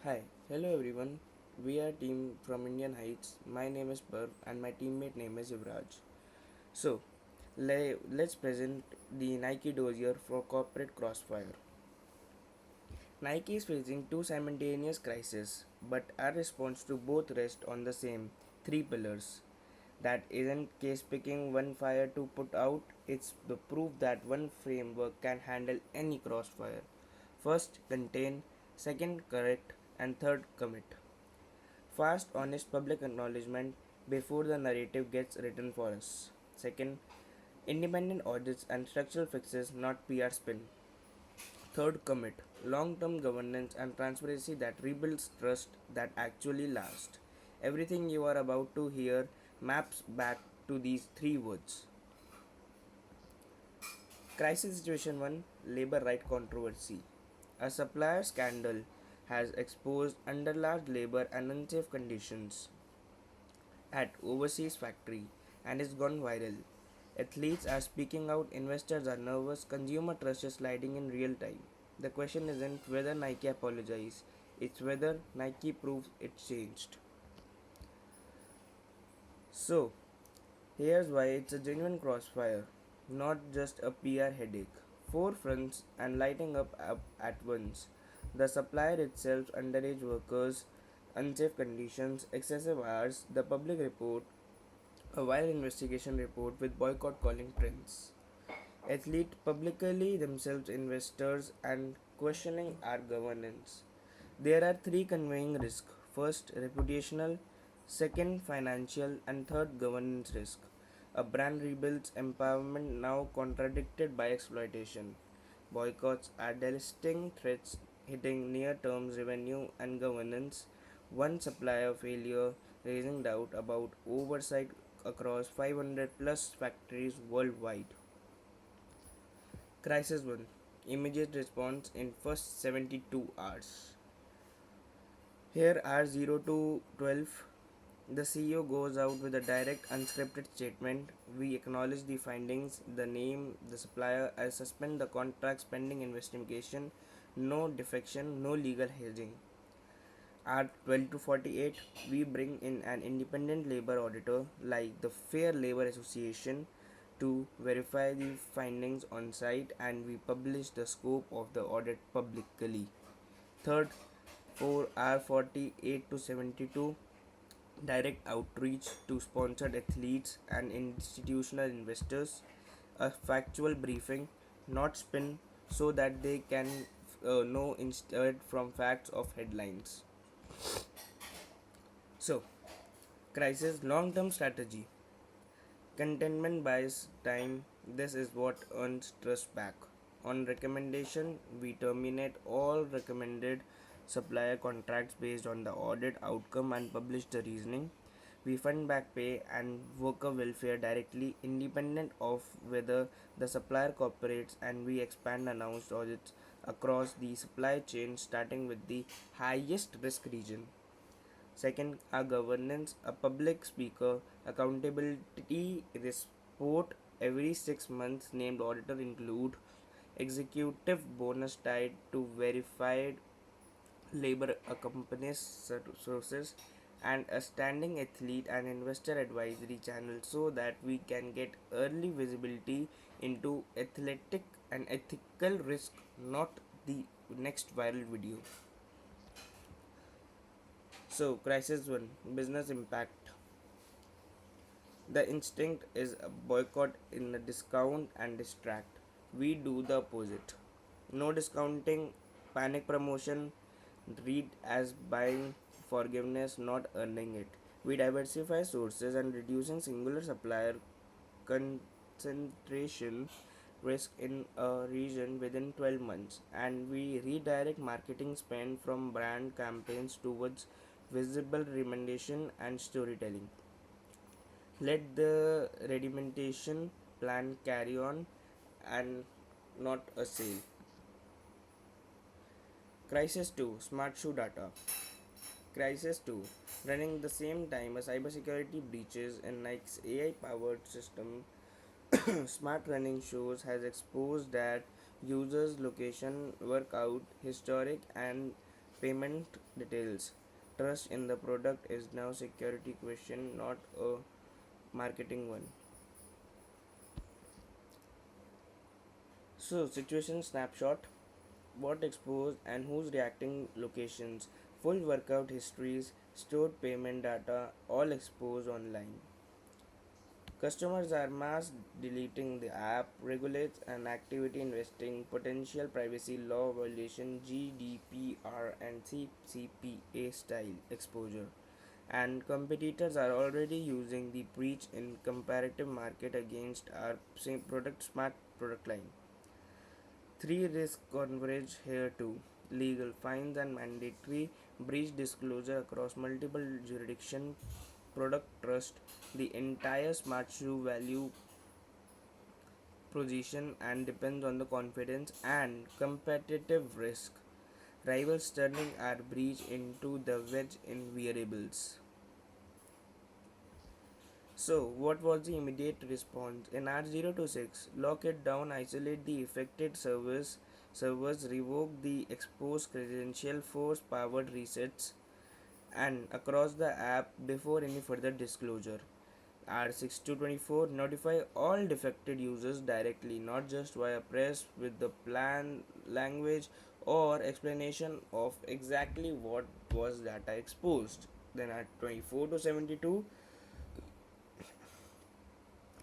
Hi, hello everyone. We are team from Indian Heights. My name is Parv and my teammate name is Yuvraj. So, let's present the Nike dossier for corporate Crossfire. Nike is facing two simultaneous crises, but our response to both rest on the same three pillars. That isn't case picking one fire to put out, it's the proof that one framework can handle any crossfire. First, contain, second, correct, and third, commit. Fast, honest public acknowledgement before the narrative gets written for us. Second, independent audits and structural fixes, not PR spin. Third, commit long term governance and transparency that rebuilds trust that actually lasts. Everything you are about to hear maps back to these three words. Crisis Situation 1, Labor Right Controversy. A supplier scandal has exposed underlarge labor and unsafe conditions at overseas factory and is gone viral. Athletes are speaking out, investors are nervous, consumer trust is sliding in real time. The question isn't whether Nike apologizes, it's whether Nike proves it changed. So, here's why it's a genuine crossfire, not just a PR headache. Four fronts and lighting up at once. The supplier itself, underage workers, unsafe conditions, excessive hours, the public report, a wild investigation report with boycott calling trends. Athletes publicly themselves investors and questioning our governance. There are three conveying risk. First, reputational, second, financial, and third, governance risk. A brand rebuilds empowerment now contradicted by exploitation. Boycotts are delisting threats hitting near term revenue and governance. One supplier failure raising doubt about oversight across 500 plus factories worldwide. Crisis 1, immediate response in first 72 hours. Here are 0 to 12. The CEO goes out with a direct unscripted statement. We acknowledge the findings, the name, the supplier. I suspend the contracts pending investigation. No defection, no legal hedging. At 12 to 48, we bring in an independent labor auditor like the Fair Labor Association to verify the findings on site, and we publish the scope of the audit publicly. Third, for R48 to 72, direct outreach to sponsored athletes and institutional investors, a factual briefing, not spin, so that they can know instead from facts of headlines. So, crisis long term strategy. Containment buys time. This is what earns trust back. On recommendation, we terminate all recommended supplier contracts based on the audit outcome and publish the reasoning. We fund back pay and worker welfare directly independent of whether the supplier cooperates, and we expand announced audits across the supply chain starting with the highest risk region. Second, our governance, a public speaker, accountability report every 6 months, named auditor include executive bonus tied to verified labor accompanies sources, and a standing athlete and investor advisory channel so that we can get early visibility into athletic and ethical risk, not the next viral video. So, crisis 1, business impact. The instinct is a boycott in a discount and distract. We do the opposite. No discounting, panic promotion, read as buying forgiveness, not earning it. We diversify sources and reducing singular supplier concentration risk in a region within 12 months, and we redirect marketing spend from brand campaigns towards visible recommendation and storytelling. Let the redimentation plan carry on and not a sale. Crisis 2, Smart Shoe Data. Crisis 2, running the same time as cybersecurity breaches in Nike's AI powered system. Smart running shoes has exposed that users' location, workout, historic, and payment details. Trust in the product is now security question, not a marketing one. So, situation snapshot, what exposed and who's reacting locations, full workout histories, stored payment data, all exposed online. Customers are mass deleting the app, regulates and activity investing, potential privacy law violation, GDPR and CCPA style exposure. And competitors are already using the breach in comparative market against our same product smart product line. Three risk coverage here too. Legal fines and mandatory breach disclosure across multiple jurisdictions, product trust, the entire smart shoe value position and depends on the confidence and competitive risk. Rivals turning our breach into the wedge in wearables. So, what was the immediate response? In R026, lock it down, isolate the affected servers, revoke the exposed credential, force powered resets, and across the app before any further disclosure. R6224 notify all defected users directly, not just via press with the plan language or explanation of exactly what was data exposed. Then at 24 to 72,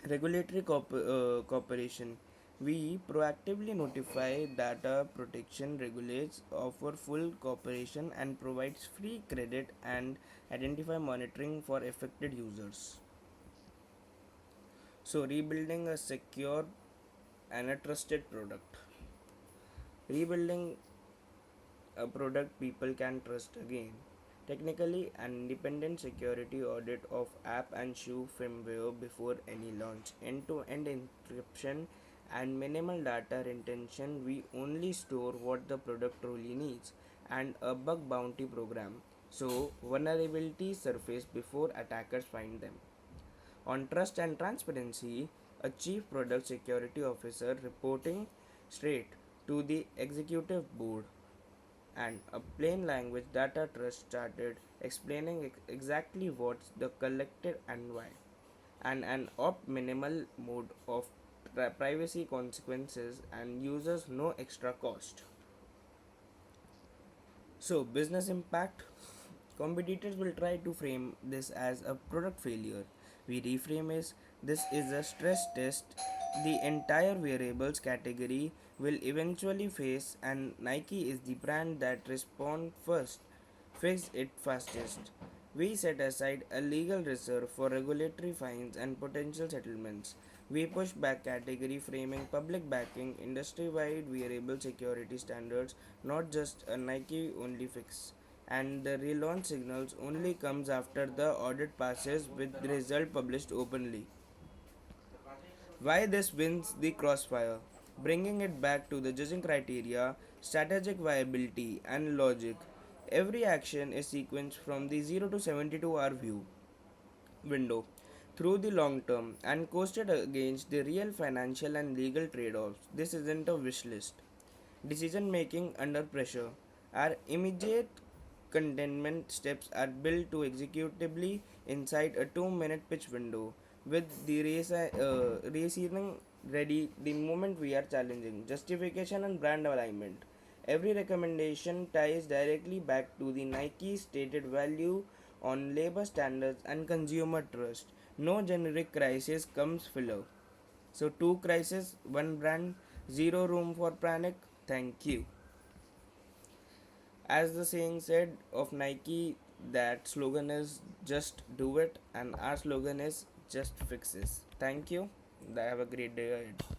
regulatory cooperation. We proactively notify data protection regulates, offer full cooperation, and provides free credit and identify monitoring for affected users. So, rebuilding a secure and a trusted product. Rebuilding a product people can trust again. Technically, an independent security audit of app and shoe firmware before any launch, end to end encryption, and minimal data retention. We only store what the product truly needs, and a bug bounty program. So, vulnerabilities surface before attackers find them. On trust and transparency, a chief product security officer reporting straight to the executive board and a plain language data trust started explaining exactly what's the collected and why, and an opt minimal mode of privacy consequences and users no extra cost. So, business impact, competitors will try to frame this as a product failure. We reframe is this is a stress test. The entire wearables category will eventually face, and Nike is the brand that respond first, fix it fastest. We set aside a legal reserve for regulatory fines and potential settlements. We push back category framing, public backing, industry wide wearable security standards, not just a Nike only fix. And the relaunch signals only comes after the audit passes with the result published openly. Why this wins the Crossfire? Bringing it back to the judging criteria, strategic viability, and logic. Every action is sequenced from the 0 to 72 hour view window through the long term and costed against the real financial and legal trade offs. This isn't a wish list. Decision making under pressure. Our immediate containment steps are built to executably inside a 2-minute pitch window with the racing ready the moment we are challenging. Justification and brand alignment. Every recommendation ties directly back to the Nike stated value on labor standards and consumer trust. No generic crisis comes filler. So, two crises, one brand, zero room for panic. Thank you. As the saying said of Nike, that slogan is just do it, and our slogan is just fix this. Thank you. Have a great day ahead.